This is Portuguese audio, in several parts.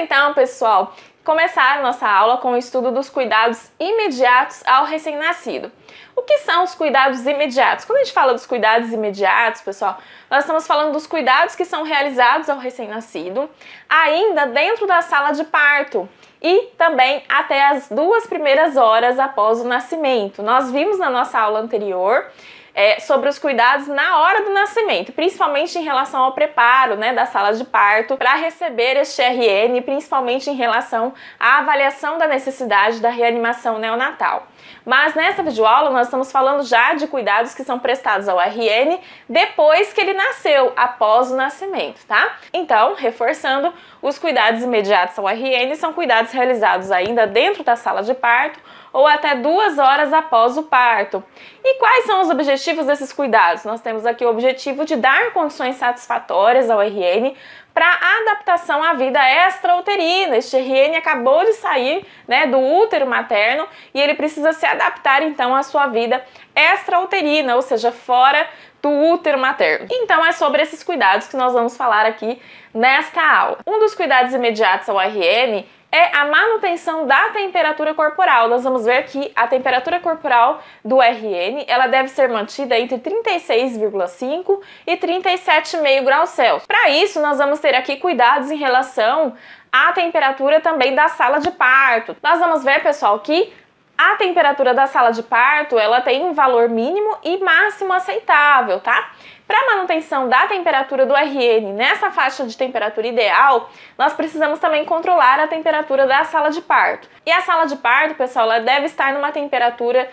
então, pessoal, começar a nossa aula com o estudo dos cuidados imediatos ao recém-nascido. O que são os cuidados imediatos? Quando a gente fala dos cuidados imediatos, pessoal, nós estamos falando dos cuidados que são realizados ao recém-nascido, ainda dentro da sala de parto e também até as 2 primeiras horas após o nascimento. Nós vimos na nossa aula anterior sobre os cuidados na hora do nascimento, principalmente em relação ao preparo, da sala de parto para receber este RN, principalmente em relação à avaliação da necessidade da reanimação neonatal. Mas nessa videoaula nós estamos falando já de cuidados que são prestados ao RN depois que ele nasceu, após o nascimento, tá? Então, reforçando, os cuidados imediatos ao RN são cuidados realizados ainda dentro da sala de parto ou até 2 horas após o parto. E quais são os objetivos desses cuidados? Nós temos aqui o objetivo de dar condições satisfatórias ao RN para adaptação à vida extrauterina. Este RN acabou de sair do útero materno e ele precisa se adaptar então à sua vida extrauterina, ou seja, fora do útero materno. Então é sobre esses cuidados que nós vamos falar aqui nesta aula. Um dos cuidados imediatos ao RN é a manutenção da temperatura corporal. Nós vamos ver que a temperatura corporal do RN, ela deve ser mantida entre 36,5 e 37,5 graus Celsius. Para isso, nós vamos ter aqui cuidados em relação à temperatura também da sala de parto. Nós vamos ver, pessoal, que a temperatura da sala de parto, ela tem um valor mínimo e máximo aceitável, tá? Para a manutenção da temperatura do RN nessa faixa de temperatura ideal, nós precisamos também controlar a temperatura da sala de parto. E a sala de parto, pessoal, ela deve estar numa temperatura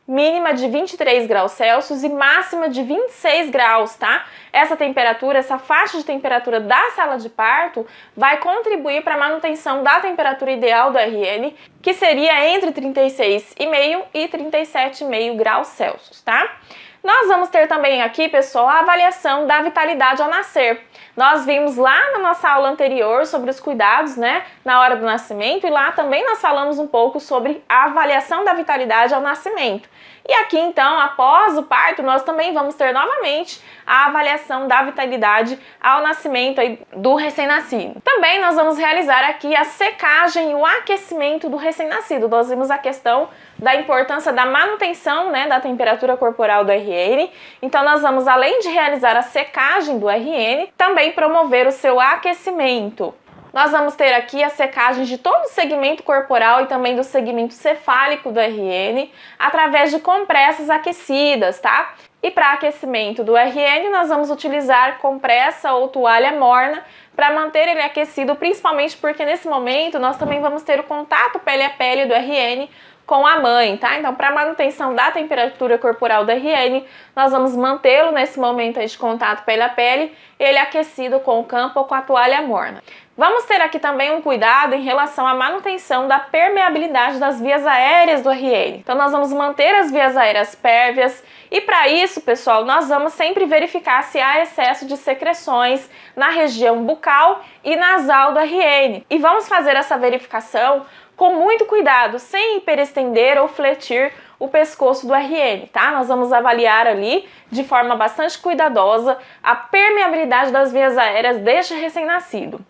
mínima de 23 graus Celsius e máxima de 26 graus, tá? Essa temperatura, essa faixa de temperatura da sala de parto vai contribuir para a manutenção da temperatura ideal do RN, que seria entre 36,5 e 37,5 graus Celsius, tá? Nós vamos ter também aqui, pessoal, a avaliação da vitalidade ao nascer. Nós vimos lá na nossa aula anterior sobre os cuidados, na hora do nascimento, e lá também nós falamos um pouco sobre a avaliação da vitalidade ao nascimento. E aqui, então, após o parto, nós também vamos ter novamente a avaliação da vitalidade ao nascimento do recém-nascido. Também nós vamos realizar aqui a secagem e o aquecimento do recém-nascido. Nós vimos a questão da importância da manutenção, da temperatura corporal do RN. Então, nós vamos, além de realizar a secagem do RN, também promover o seu aquecimento. Nós vamos ter aqui a secagem de todo o segmento corporal e também do segmento cefálico do RN através de compressas aquecidas, tá? E para aquecimento do RN, nós vamos utilizar compressa ou toalha morna para manter ele aquecido, principalmente porque nesse momento nós também vamos ter o contato pele a pele do RN com a mãe, tá? Então, para manutenção da temperatura corporal do RN, nós vamos mantê-lo nesse momento aí de contato pele a pele, ele aquecido com o campo ou com a toalha morna. Vamos ter aqui também um cuidado em relação à manutenção da permeabilidade das vias aéreas do RN. Então, nós vamos manter as vias aéreas pérvias e para isso, pessoal, nós vamos sempre verificar se há excesso de secreções na região bucal e nasal do RN. E vamos fazer essa verificação com muito cuidado, sem hiperestender ou fletir o pescoço do RN, tá? Nós vamos avaliar ali, de forma bastante cuidadosa, a permeabilidade das vias aéreas deste recém-nascido.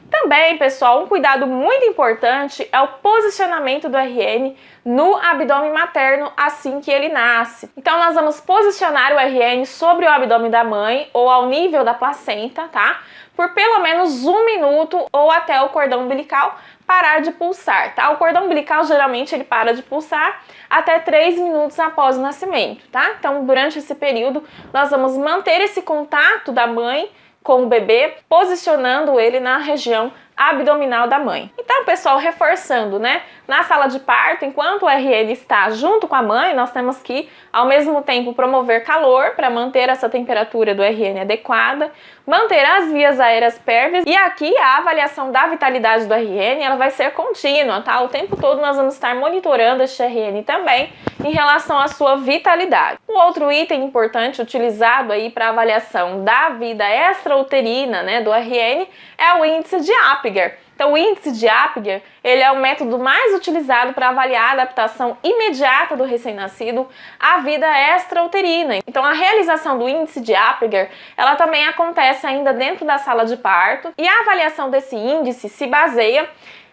Também, pessoal, um cuidado muito importante é o posicionamento do RN no abdômen materno assim que ele nasce. Então, nós vamos posicionar o RN sobre o abdômen da mãe ou ao nível da placenta, tá? Por pelo menos 1 minuto ou até o cordão umbilical parar de pulsar, tá? O cordão umbilical geralmente ele para de pulsar até 3 minutos após o nascimento, tá? Então, durante esse período, nós vamos manter esse contato da mãe com o bebê, posicionando ele na região abdominal da mãe. Então, pessoal, reforçando, na sala de parto, enquanto o RN está junto com a mãe, nós temos que, ao mesmo tempo, promover calor para manter essa temperatura do RN adequada, manter as vias aéreas pérvias e aqui a avaliação da vitalidade do RN, ela vai ser contínua, tá? O tempo todo nós vamos estar monitorando este RN também em relação à sua vitalidade. Um outro item importante utilizado aí para avaliação da vida extrauterina, do RN, é o índice de Apgar. Então, o índice de Apgar, ele é o método mais utilizado para avaliar a adaptação imediata do recém-nascido à vida extrauterina. Então, a realização do índice de Apgar, ela também acontece ainda dentro da sala de parto, e a avaliação desse índice se baseia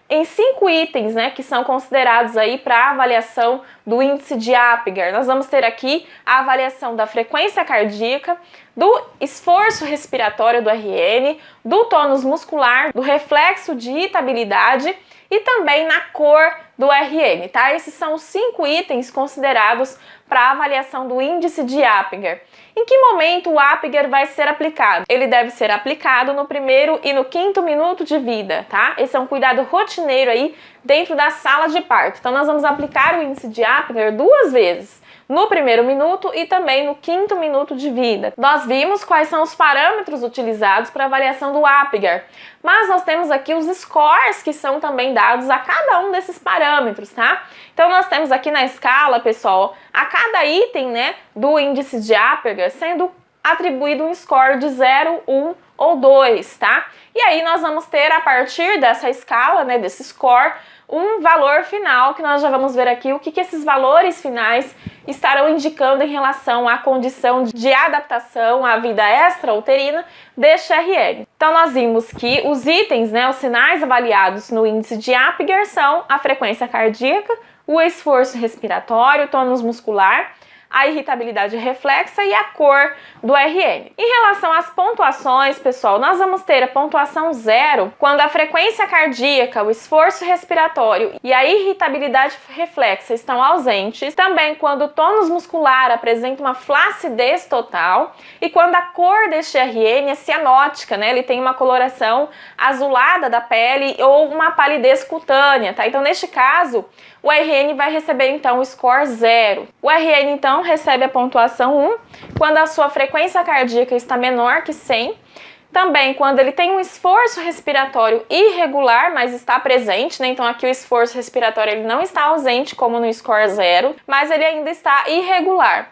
em 5 itens, né, que são considerados aí para avaliação do índice de Apgar. Nós vamos ter aqui a avaliação da frequência cardíaca, do esforço respiratório do RN, do tônus muscular, do reflexo de irritabilidade e também na cor do RN, tá? Esses são os 5 itens considerados para avaliação do índice de Apgar. Em que momento o Apgar vai ser aplicado? Ele deve ser aplicado no 1º e no 5º minuto de vida, tá? Esse é um cuidado rotineiro aí dentro da sala de parto. Então, nós vamos aplicar o índice de Apgar 2 vezes. No 1º minuto e também no 5º minuto de vida. Nós vimos quais são os parâmetros utilizados para avaliação do Apgar, mas nós temos aqui os scores que são também dados a cada um desses parâmetros, tá? Então nós temos aqui na escala, pessoal, a cada item, né, do índice de Apgar sendo atribuído um score de 0, 1 ou 2, tá? E aí nós vamos ter, a partir dessa escala, né, desse score, um valor final, que nós já vamos ver aqui o que esses valores finais estarão indicando em relação à condição de adaptação à vida extrauterina deste RN. Então nós vimos que os itens, né, os sinais avaliados no índice de Apgar são a frequência cardíaca, o esforço respiratório, o tônus muscular, a irritabilidade reflexa e a cor do RN. Em relação às pontuações, pessoal, nós vamos ter a pontuação 0 quando a frequência cardíaca, o esforço respiratório e a irritabilidade reflexa estão ausentes, também quando o tônus muscular apresenta uma flacidez total e quando a cor deste RN é cianótica, né? Ele tem uma coloração azulada da pele ou uma palidez cutânea, tá? Então, neste caso, o RN vai receber então o score 0. O RN então recebe a pontuação 1 quando a sua frequência cardíaca está menor que 100. Também quando ele tem um esforço respiratório irregular, mas está presente, né? Então aqui o esforço respiratório ele não está ausente como no score 0, mas ele ainda está irregular.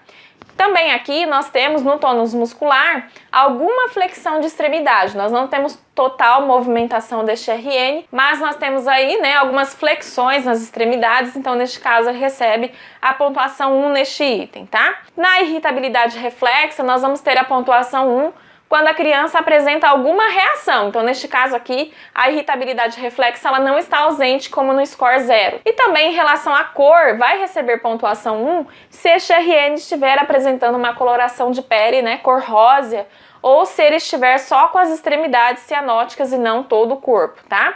Também aqui nós temos no tônus muscular alguma flexão de extremidade. Nós não temos total movimentação deste RN, mas nós temos aí, né, algumas flexões nas extremidades, então neste caso ele recebe a pontuação 1 neste item, tá? Na irritabilidade reflexa nós vamos ter a pontuação 1 quando a criança apresenta alguma reação. Então, neste caso aqui, a irritabilidade reflexa ela não está ausente como no score 0. E também em relação à cor, vai receber pontuação 1 se este RN estiver apresentando uma coloração de pele, né, cor rósea, ou se ele estiver só com as extremidades cianóticas e não todo o corpo, tá?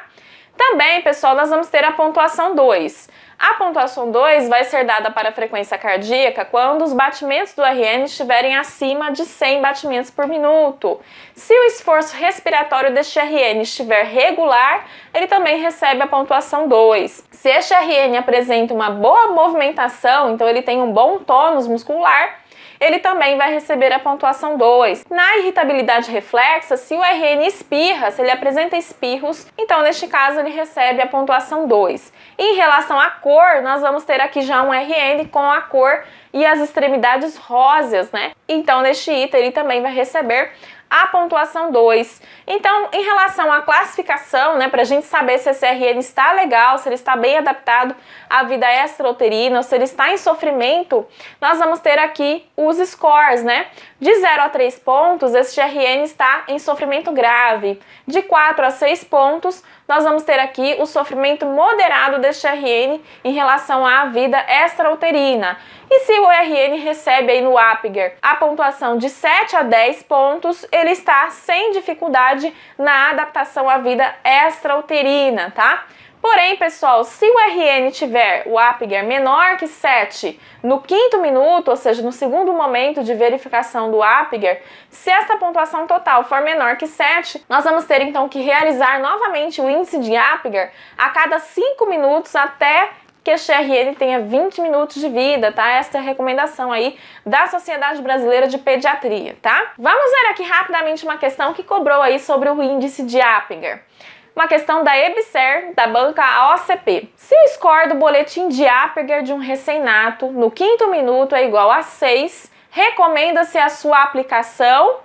Também, pessoal, nós vamos ter a pontuação 2. A pontuação 2 vai ser dada para a frequência cardíaca quando os batimentos do RN estiverem acima de 100 batimentos por minuto. Se o esforço respiratório deste RN estiver regular, ele também recebe a pontuação 2. Se este RN apresenta uma boa movimentação, então ele tem um bom tônus muscular, ele também vai receber a pontuação 2. Na irritabilidade reflexa, se o RN espirra, se ele apresenta espirros, então neste caso ele recebe a pontuação 2. Em relação à cor, nós vamos ter aqui já um RN com a cor e as extremidades róseas, né? Então neste item ele também vai receber a pontuação 2. Então, em relação à classificação, né, para a gente saber se esse RN está legal, se ele está bem adaptado à vida extrauterina, ou se ele está em sofrimento, nós vamos ter aqui os scores, né? De 0 a 3 pontos, este RN está em sofrimento grave. De 4 a 6 pontos, nós vamos ter aqui o sofrimento moderado deste RN em relação à vida extrauterina. E se o RN recebe aí no Apgar a pontuação de 7 a 10 pontos, ele está sem dificuldade na adaptação à vida extrauterina, tá? Porém, pessoal, se o RN tiver o Apgar menor que 7 no 5º minuto, ou seja, no segundo momento de verificação do Apgar, se esta pontuação total for menor que 7, nós vamos ter então que realizar novamente o índice de Apgar a cada 5 minutos até que este RN tenha 20 minutos de vida, tá? Esta é a recomendação aí da Sociedade Brasileira de Pediatria, tá? Vamos ver aqui rapidamente uma questão que cobrou aí sobre o índice de Apgar. Uma questão da EBSER, da banca OCP. Se o score do boletim de Apgar de um recém-nato no 5º minuto é igual a 6, recomenda-se a sua aplicação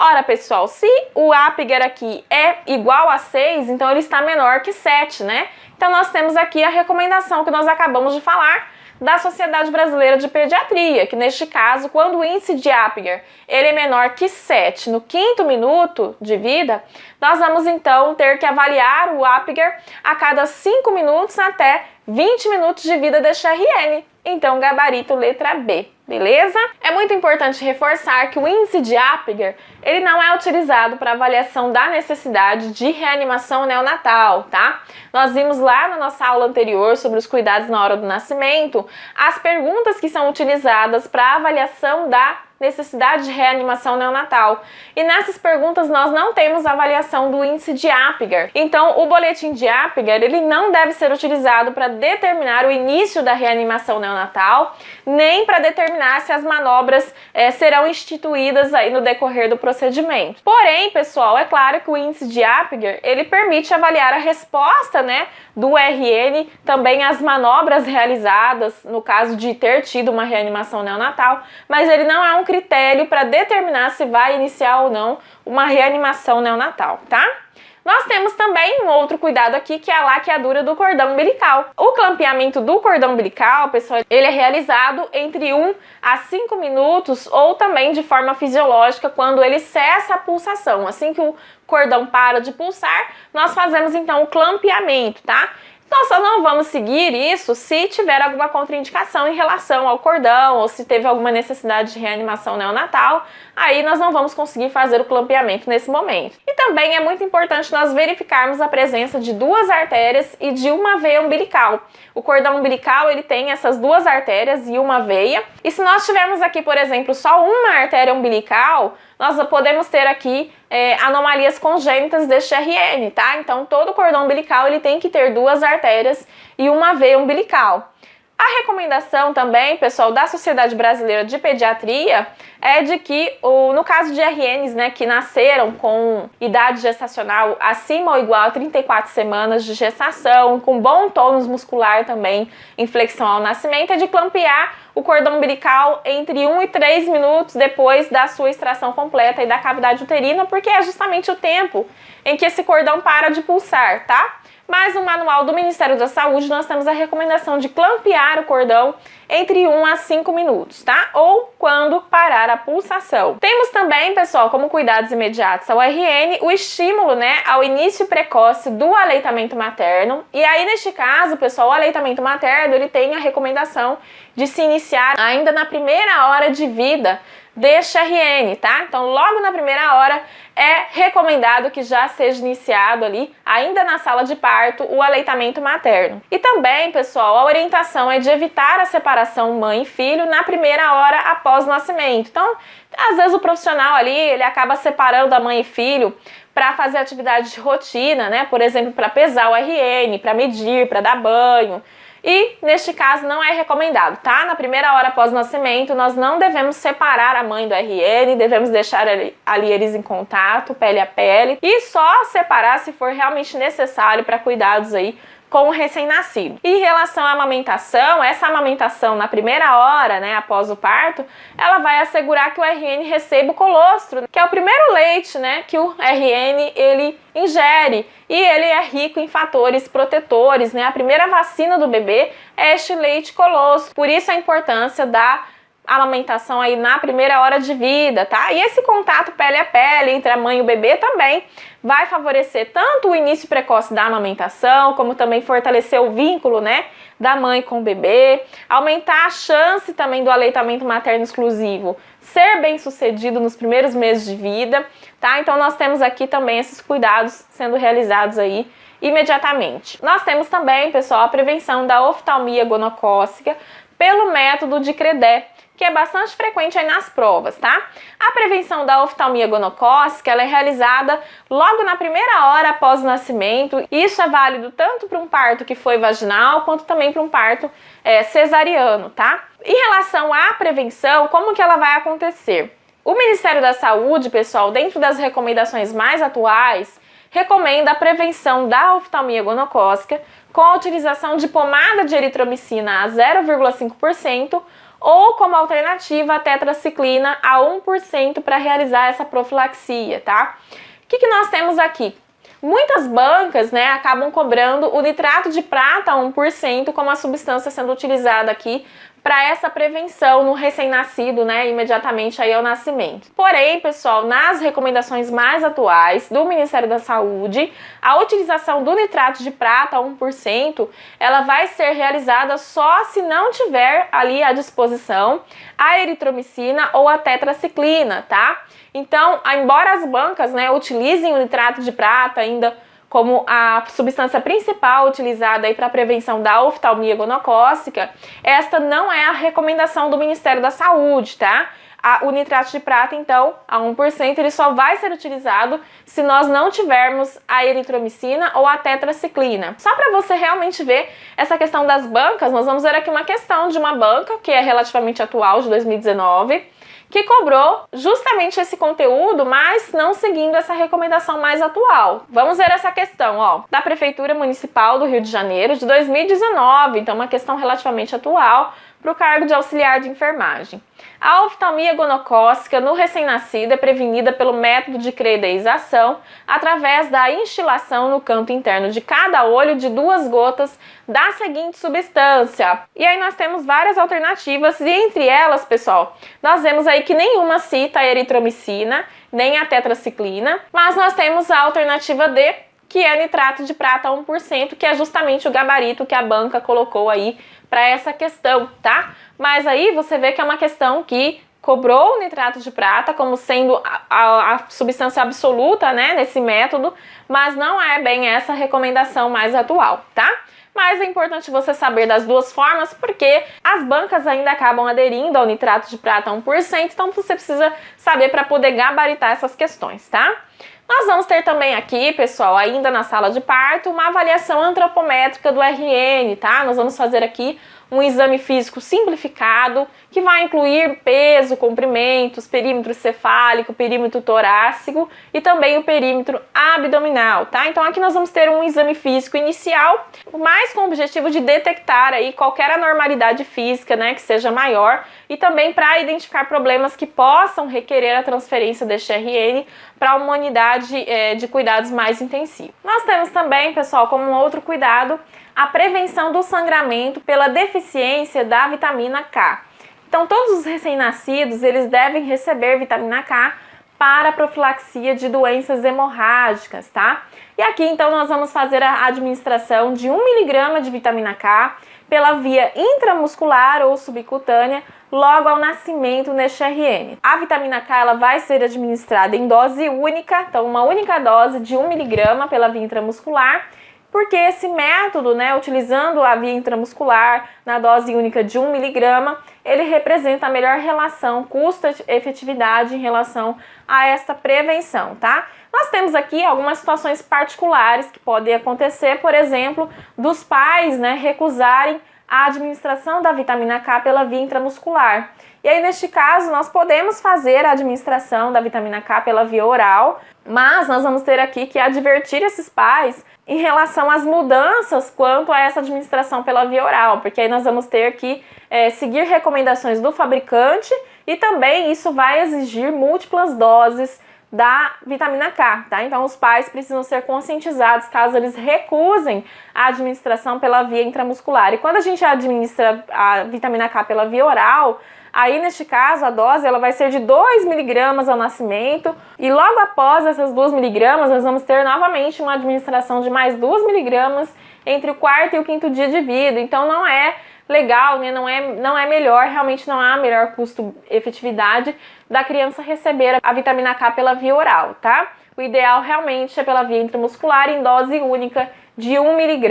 Ora, pessoal, se o Apgar aqui é igual a 6, então ele está menor que 7, né? Então nós temos aqui a recomendação que nós acabamos de falar da Sociedade Brasileira de Pediatria, que neste caso, quando o índice de Apgar ele é menor que 7 no 5º minuto de vida, nós vamos então ter que avaliar o Apgar a cada 5 minutos até 20 minutos de vida deste RN. Então, gabarito letra B, beleza? É muito importante reforçar que o índice de Apgar, ele não é utilizado para avaliação da necessidade de reanimação neonatal, tá? Nós vimos lá na nossa aula anterior sobre os cuidados na hora do nascimento, as perguntas que são utilizadas para avaliação da necessidade de reanimação neonatal. E nessas perguntas nós não temos avaliação do índice de Apgar. Então, o boletim de Apgar, ele não deve ser utilizado para determinar o início da reanimação neonatal, nem para determinar se as manobras serão instituídas aí no decorrer do procedimento. Porém, pessoal, é claro que o índice de Apgar, ele permite avaliar a resposta, né, do RN, também as manobras realizadas, no caso de ter tido uma reanimação neonatal, mas ele não é um critério para determinar se vai iniciar ou não uma reanimação neonatal, tá? Nós temos também um outro cuidado aqui, que é a laqueadura do cordão umbilical. O clampeamento do cordão umbilical, pessoal, ele é realizado entre 1 a 5 minutos ou também de forma fisiológica quando ele cessa a pulsação. Assim que o cordão para de pulsar, nós fazemos então o clampeamento, tá? Nós só não vamos seguir isso se tiver alguma contraindicação em relação ao cordão ou se teve alguma necessidade de reanimação neonatal, aí nós não vamos conseguir fazer o clampeamento nesse momento. E também é muito importante nós verificarmos a presença de 2 artérias e de uma veia umbilical. O cordão umbilical, ele tem essas 2 artérias e uma veia, e se nós tivermos aqui, por exemplo, só uma artéria umbilical, nós podemos ter aqui anomalias congênitas deste RN, tá? Então, todo cordão umbilical ele tem que ter 2 artérias e uma veia umbilical. A recomendação também, pessoal, da Sociedade Brasileira de Pediatria é de que, no caso de RNs, né, que nasceram com idade gestacional acima ou igual a 34 semanas de gestação, com bom tônus muscular também em flexão ao nascimento, é de clampear o cordão umbilical entre 1 e 3 minutos depois da sua extração completa e da cavidade uterina, porque é justamente o tempo em que esse cordão para de pulsar, tá? Mas no manual do Ministério da Saúde nós temos a recomendação de clampear o cordão entre 1 a 5 minutos, tá? Ou quando parar a pulsação. Temos também, pessoal, como cuidados imediatos ao RN, o estímulo, né, ao início precoce do aleitamento materno. E aí, neste caso, pessoal, o aleitamento materno, ele tem a recomendação de se iniciar ainda na primeira hora de vida deste RN, tá? Então, logo na primeira hora é recomendado que já seja iniciado ali, ainda na sala de parto, o aleitamento materno. E também, pessoal, a orientação é de evitar a separação mãe e filho na primeira hora após o nascimento. Então, às vezes o profissional ali, ele acaba separando a mãe e filho para fazer atividade de rotina, né? Por exemplo, para pesar o RN, para medir, para dar banho. E, neste caso, não é recomendado, tá? Na primeira hora após o nascimento, nós não devemos separar a mãe do RN, devemos deixar ali eles em contato, pele a pele, e só separar se for realmente necessário para cuidados aí com o recém-nascido. Em relação à amamentação, essa amamentação na primeira hora, né, após o parto, ela vai assegurar que o RN receba o colostro, que é o primeiro leite, né, que o RN ele ingere, e ele é rico em fatores protetores, né? A primeira vacina do bebê é este leite colostro. Por isso a importância da amamentação aí na primeira hora de vida, tá? E esse contato pele a pele entre a mãe e o bebê também vai favorecer tanto o início precoce da amamentação, como também fortalecer o vínculo, né, da mãe com o bebê, aumentar a chance também do aleitamento materno exclusivo ser bem sucedido nos primeiros meses de vida, tá? Então nós temos aqui também esses cuidados sendo realizados aí imediatamente. Nós temos também, pessoal, a prevenção da oftalmia gonocócica pelo método de Credé, que é bastante frequente aí nas provas, tá? A prevenção da oftalmia gonocócica, ela é realizada logo na primeira hora após o nascimento, e isso é válido tanto para um parto que foi vaginal, quanto também para um parto cesariano, tá? Em relação à prevenção, como que ela vai acontecer? O Ministério da Saúde, pessoal, dentro das recomendações mais atuais, recomenda a prevenção da oftalmia gonocócica com a utilização de pomada de eritromicina a 0,5% ou como alternativa a tetraciclina a 1% para realizar essa profilaxia, tá? O que nós temos aqui? Muitas bancas, né, acabam cobrando o nitrato de prata a 1% como a substância sendo utilizada aqui para essa prevenção no recém-nascido, né, imediatamente aí ao nascimento. Porém, pessoal, nas recomendações mais atuais do Ministério da Saúde, a utilização do nitrato de prata a 1%, ela vai ser realizada só se não tiver ali à disposição a eritromicina ou a tetraciclina, tá? Então, embora as bancas, né, utilizem o nitrato de prata ainda como a substância principal utilizada aí para a prevenção da oftalmia gonocócica, esta não é a recomendação do Ministério da Saúde, tá? O nitrato de prata, então, a 1%, ele só vai ser utilizado se nós não tivermos a eritromicina ou a tetraciclina. Só para você realmente ver essa questão das bancas, nós vamos ver aqui uma questão de uma banca que é relativamente atual, de 2019, que cobrou justamente esse conteúdo, mas não seguindo essa recomendação mais atual. Vamos ver essa questão, ó, da Prefeitura Municipal do Rio de Janeiro, de 2019, então uma questão relativamente atual, para o cargo de auxiliar de enfermagem. A oftalmia gonocócica no recém-nascido é prevenida pelo método de credeização através da instilação no canto interno de cada olho de 2 gotas da seguinte substância. E aí nós temos várias alternativas e entre elas, pessoal, nós vemos aí que nenhuma cita a eritromicina, nem a tetraciclina, mas nós temos a alternativa D, que é nitrato de prata 1%, que é justamente o gabarito que a banca colocou aí para essa questão, tá? Mas aí você vê que é uma questão que cobrou o nitrato de prata como sendo a substância absoluta, né, nesse método, mas não é bem essa recomendação mais atual, tá? Mas é importante você saber das duas formas, porque as bancas ainda acabam aderindo ao nitrato de prata 1%, então você precisa saber para poder gabaritar essas questões, tá? Nós vamos ter também aqui, pessoal, ainda na sala de parto, uma avaliação antropométrica do RN, tá? Nós vamos fazer aqui um exame físico simplificado, que vai incluir peso, comprimentos, perímetro cefálico, perímetro torácico e também o perímetro abdominal, tá? Então aqui nós vamos ter um exame físico inicial, mas com o objetivo de detectar aí qualquer anormalidade física, né, que seja maior, e também para identificar problemas que possam requerer a transferência deste RN para uma unidade de cuidados mais intensivos. Nós temos também, pessoal, como um outro cuidado, a prevenção do sangramento pela deficiência da vitamina K. Então, todos os recém-nascidos, eles devem receber vitamina K para a profilaxia de doenças hemorrágicas, tá? E aqui, então, nós vamos fazer a administração de 1 mg de vitamina K pela via intramuscular ou subcutânea logo ao nascimento neste RN. A vitamina K, ela vai ser administrada em dose única, então uma única dose de 1 mg pela via intramuscular, porque esse método, né, utilizando a via intramuscular na dose única de 1 mg, ele representa a melhor relação custo-efetividade em relação a esta prevenção, tá? Nós temos aqui algumas situações particulares que podem acontecer, por exemplo, dos pais, né, recusarem a administração da vitamina K pela via intramuscular. E aí, neste caso, nós podemos fazer a administração da vitamina K pela via oral, mas nós vamos ter aqui que advertir esses pais em relação às mudanças quanto a essa administração pela via oral, porque aí nós vamos ter que seguir recomendações do fabricante e também isso vai exigir múltiplas doses da vitamina K, tá? Então os pais precisam ser conscientizados caso eles recusem a administração pela via intramuscular. E quando a gente administra a vitamina K pela via oral, aí neste caso a dose ela vai ser de 2 mg ao nascimento e logo após essas 2 mg nós vamos ter novamente uma administração de mais 2 mg entre o 4º e o 5º dia de vida. Então não é legal, né? Não é melhor, realmente não há melhor custo-efetividade da criança receber a vitamina K pela via oral, tá? O ideal realmente é pela via intramuscular em dose única de 1 mg.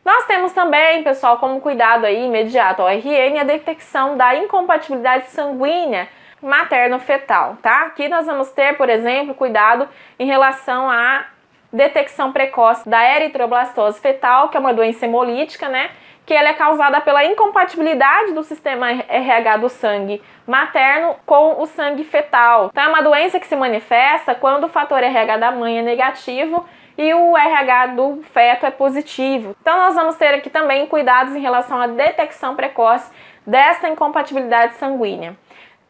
Nós temos também, pessoal, como cuidado aí imediato ao RN, a detecção da incompatibilidade sanguínea materno-fetal, tá? Aqui nós vamos ter, por exemplo, cuidado em relação à detecção precoce da eritroblastose fetal, que é uma doença hemolítica, né? Que ela é causada pela incompatibilidade do sistema RH do sangue materno com o sangue fetal. Então é uma doença que se manifesta quando o fator RH da mãe é negativo e o RH do feto é positivo. Então nós vamos ter aqui também cuidados em relação à detecção precoce dessa incompatibilidade sanguínea.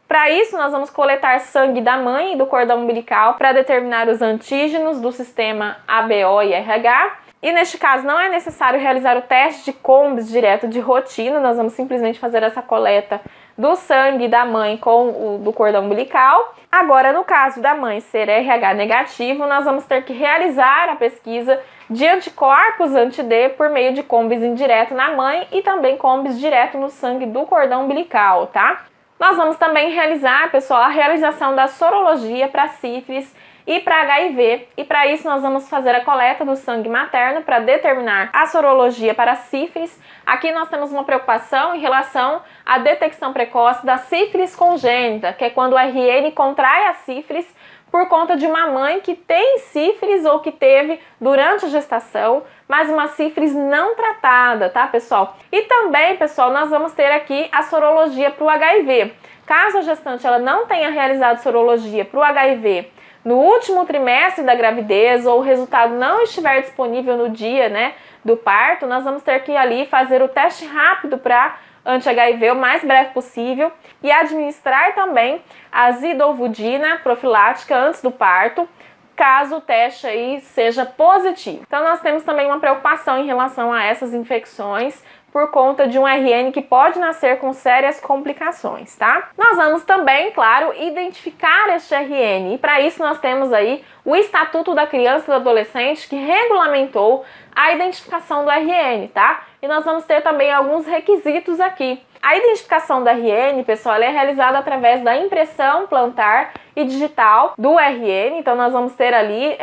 Para isso, nós vamos coletar sangue da mãe e do cordão umbilical para determinar os antígenos do sistema ABO e RH. E neste caso não é necessário realizar o teste de Combs direto de rotina, nós vamos simplesmente fazer essa coleta do sangue da mãe com o do cordão umbilical. Agora, no caso da mãe ser RH negativo, nós vamos ter que realizar a pesquisa de anticorpos anti-D por meio de Combs indireto na mãe e também Combs direto no sangue do cordão umbilical, tá? Nós vamos também realizar, pessoal, a realização da sorologia para sífilis e para HIV, e para isso nós vamos fazer a coleta do sangue materno para determinar a sorologia para sífilis. Aqui nós temos uma preocupação em relação à detecção precoce da sífilis congênita, que é quando o RN contrai a sífilis por conta de uma mãe que tem sífilis ou que teve durante a gestação, mas uma sífilis não tratada, tá, pessoal? E também, pessoal, nós vamos ter aqui a sorologia para o HIV. Caso a gestante ela não tenha realizado sorologia para o HIV no último trimestre da gravidez ou o resultado não estiver disponível no dia, né, do parto, nós vamos ter que ali fazer o teste rápido para anti-HIV o mais breve possível e administrar também a zidovudina profilática antes do parto, caso o teste aí seja positivo. Então nós temos também uma preocupação em relação a essas infecções por conta de um RN que pode nascer com sérias complicações, tá? Nós vamos também, claro, identificar este RN e para isso nós temos aí o Estatuto da Criança e do Adolescente que regulamentou a identificação do RN, tá? E nós vamos ter também alguns requisitos aqui. A identificação do RN, pessoal, ela é realizada através da impressão plantar e digital do RN, então nós vamos ter ali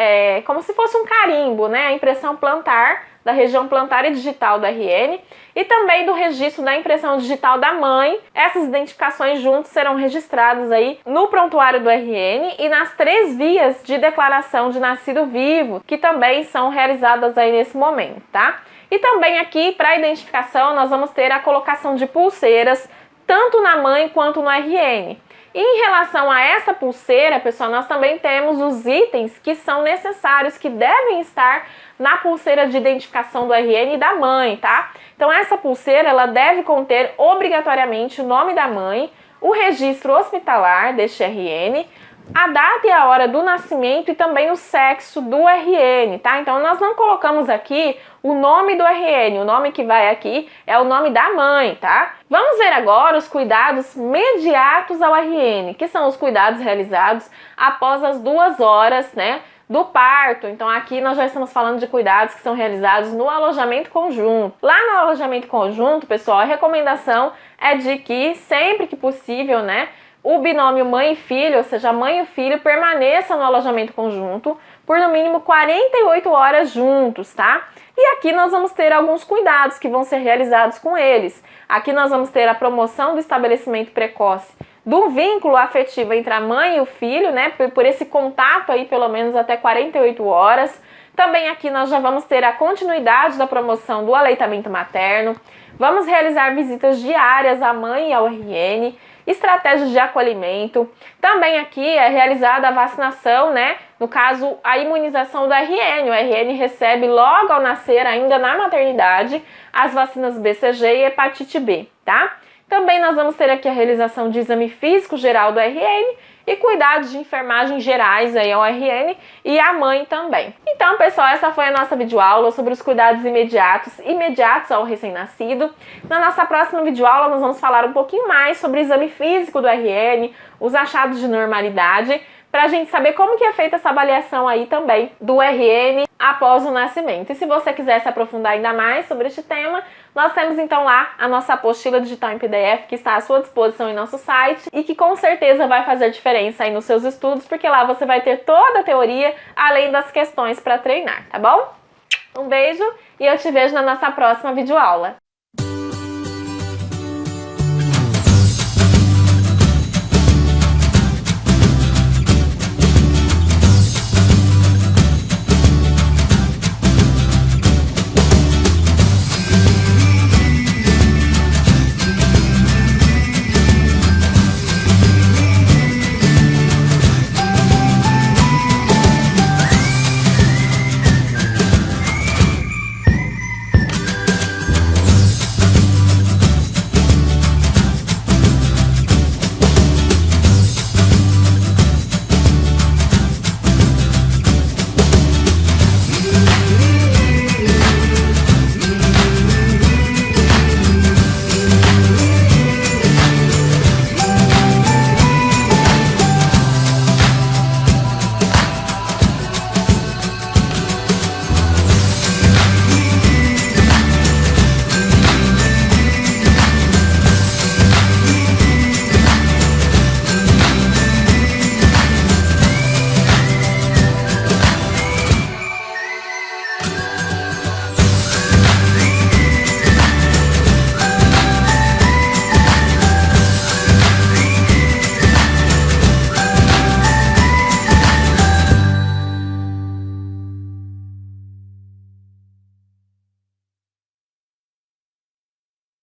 como se fosse um carimbo, né? A impressão plantar da região plantar e digital do RN e também do registro da impressão digital da mãe. Essas identificações juntos serão registradas aí no prontuário do RN e nas 3 vias de declaração de nascido vivo, que também são realizadas aí nesse momento, tá? E também aqui, para a identificação, nós vamos ter a colocação de pulseiras, tanto na mãe quanto no RN. E em relação a essa pulseira, pessoal, nós também temos os itens que são necessários, que devem estar na pulseira de identificação do RN e da mãe, tá? Então essa pulseira, ela deve conter obrigatoriamente o nome da mãe, o registro hospitalar deste RN, a data e a hora do nascimento e também o sexo do RN, tá? Então nós não colocamos aqui o nome do RN, o nome que vai aqui é o nome da mãe, tá? Vamos ver agora os cuidados mediatos ao RN, que são os cuidados realizados após as 2 horas, né, do parto. Então aqui nós já estamos falando de cuidados que são realizados no alojamento conjunto. Lá no alojamento conjunto, pessoal, a recomendação é de que sempre que possível, né, o binômio mãe e filho, ou seja, a mãe e o filho, permaneçam no alojamento conjunto por no mínimo 48 horas juntos, tá? E aqui nós vamos ter alguns cuidados que vão ser realizados com eles. Aqui nós vamos ter a promoção do estabelecimento precoce do vínculo afetivo entre a mãe e o filho, né? Por esse contato aí pelo menos até 48 horas. Também aqui nós já vamos ter a continuidade da promoção do aleitamento materno. Vamos realizar visitas diárias à mãe e ao RN, estratégias de acolhimento. Também aqui é realizada a vacinação, né? No caso, a imunização do RN. O RN recebe logo ao nascer, ainda na maternidade, as vacinas BCG e hepatite B, tá? Também nós vamos ter aqui a realização de exame físico geral do RN e cuidados de enfermagem gerais aí ao RN e à mãe também. Então, pessoal, essa foi a nossa videoaula sobre os cuidados imediatos ao recém-nascido. Na nossa próxima videoaula nós vamos falar um pouquinho mais sobre o exame físico do RN, os achados de normalidade, para a gente saber como que é feita essa avaliação aí também do RN após o nascimento. E se você quiser se aprofundar ainda mais sobre este tema, nós temos então lá a nossa apostila digital em PDF que está à sua disposição em nosso site e que com certeza vai fazer diferença aí nos seus estudos, porque lá você vai ter toda a teoria, além das questões para treinar, tá bom? Um beijo e eu te vejo na nossa próxima videoaula.